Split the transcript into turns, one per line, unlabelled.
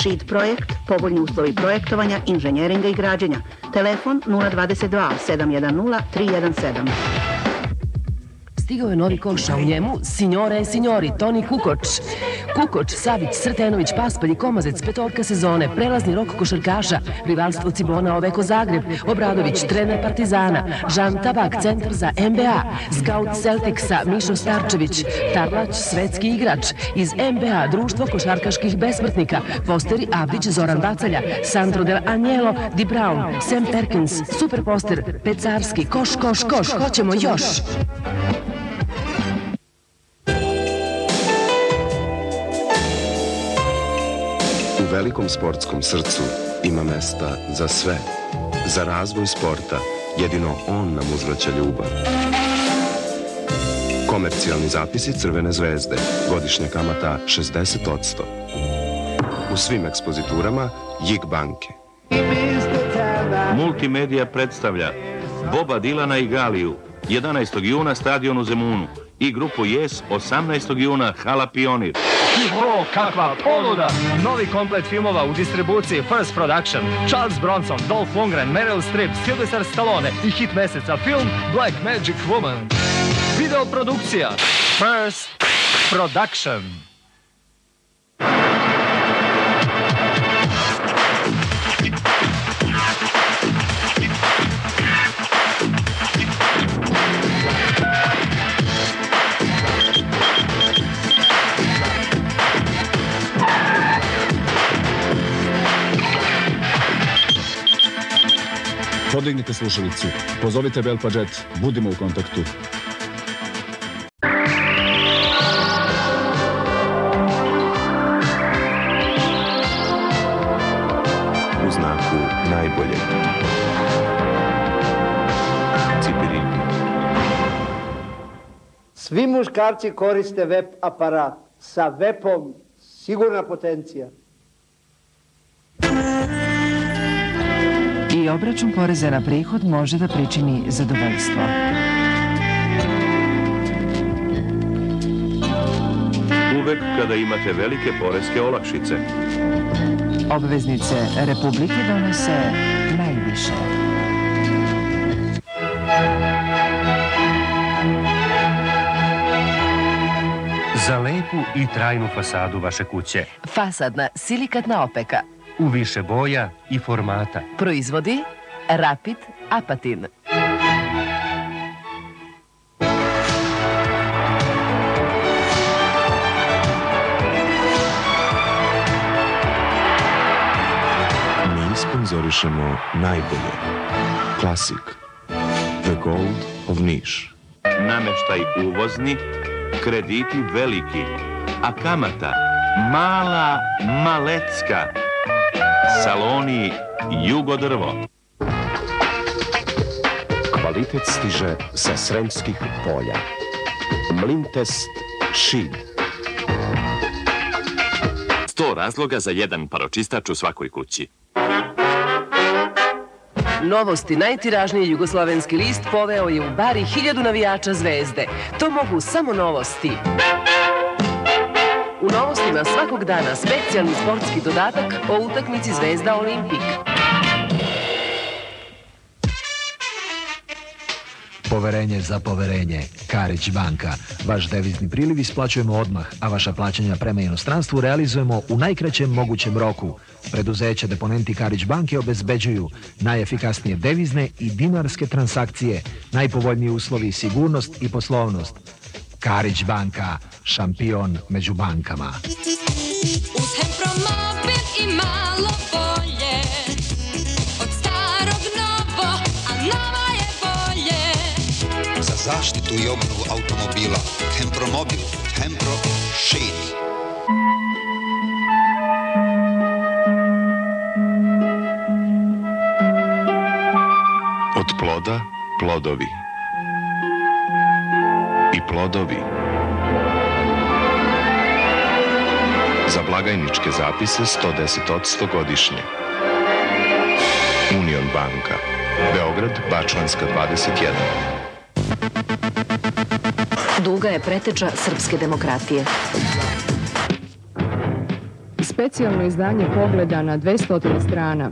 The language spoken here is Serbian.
Šid projekt, povoljni uslovi projektovanja, inženjeringa i građenja. Telefon 022 710 317.
Stigao je novi koš, a u njemu Signore e signori, Toni Kukoč. Kukoč, Savić, Sretenović, Paspalj i Komazec, petorka sezone, prelazni rok košarkaša, rivalstvo Cibona Oveko Zagreb, Obradović, trener Partizana, Žan Tabak, centar za NBA, scout Celticsa, Mišo Starčević, Tarlać, svetski igrač, iz NBA, društvo košarkaških besmrtnika, posteri Avdić, Zoran Bacalja, Sandro Del Agnello, Di Brown, Sam Perkins, super poster, Pecarski, koš, hoćemo još!
U velikom sportskom srcu ima mesta za sve. Za razvoj sporta jedino on nam uzvraća ljubav. Komercijalni zapisi Crvene zvezde. Godišnja kamata 60%. U svim ekspoziturama JIG banke.
Multimedija predstavlja Boba Dilana i Galiju 11. juna stadion u Zemunu i grupu Yes 18. juna Hala Pionir.
O, kakva ponuda! Novi komplet filmova u distribuciji First Production. Charles Bronson, Dolph Lundgren, Meryl Streep, Sylvester Stallone i hit meseca film Black Magic Woman. Video produkcija First Production.
Podignite slušalicu, pozovite Belpajet, budimo u kontaktu.
U znaku najboljeg. Cipiriki.
Svi muškarci koriste VEP aparat. Sa VEP-om sigurna potencija.
I obračun poreza na prihod može da pričini zadovoljstvo.
Uvek kada imate velike poreske olakšice.
Obveznice Republike donose najviše.
Za lepu i trajnu fasadu vaše kuće.
Fasadna silikatna opeka.
U više boja i formata.
Proizvodi Rapid Apatin.
Mi sponzorišemo najbolje. Klasik. The Gold of Niš.
Nameštaj uvozni, krediti veliki, a kamata mala, malecka. Saloni Jugodrvo.
Kvalitet stiže sa Sremskih polja. Mlintest Šid.
100 razloga za jedan paročistač u svakoj kući.
Novosti, najtiražniji jugoslovenski list poveo je u bari 1000 navijača Zvezde. To mogu samo novosti. U novostima svakog dana specijalni sportski dodatak o utakmici Zvezda Olimpik.
Poverenje za poverenje. Karić banka. Vaš devizni priliv isplaćujemo odmah, a vaša plaćanja prema inostranstvu realizujemo u najkraćem mogućem roku. Preduzeća deponenti Karić banke obezbeđuju najefikasnije devizne i dinarske transakcije, najpovoljniji uslovi, sigurnost i poslovnost. Karić banka, šampion među bankama.
Uz Hempromobil i malo bolje, od starog novo, a novo je bolje.
Za zaštitu i obnovu automobila, Hempromobil, Hempro Shade.
Od ploda, plodovi. I plodovi. Za blagajničke zapise 110% godišnje. Union banka. Beograd, Bačvanska 21.
Duga je preteča srpske demokratije. Specijalno izdanje Pogleda na 200 strana.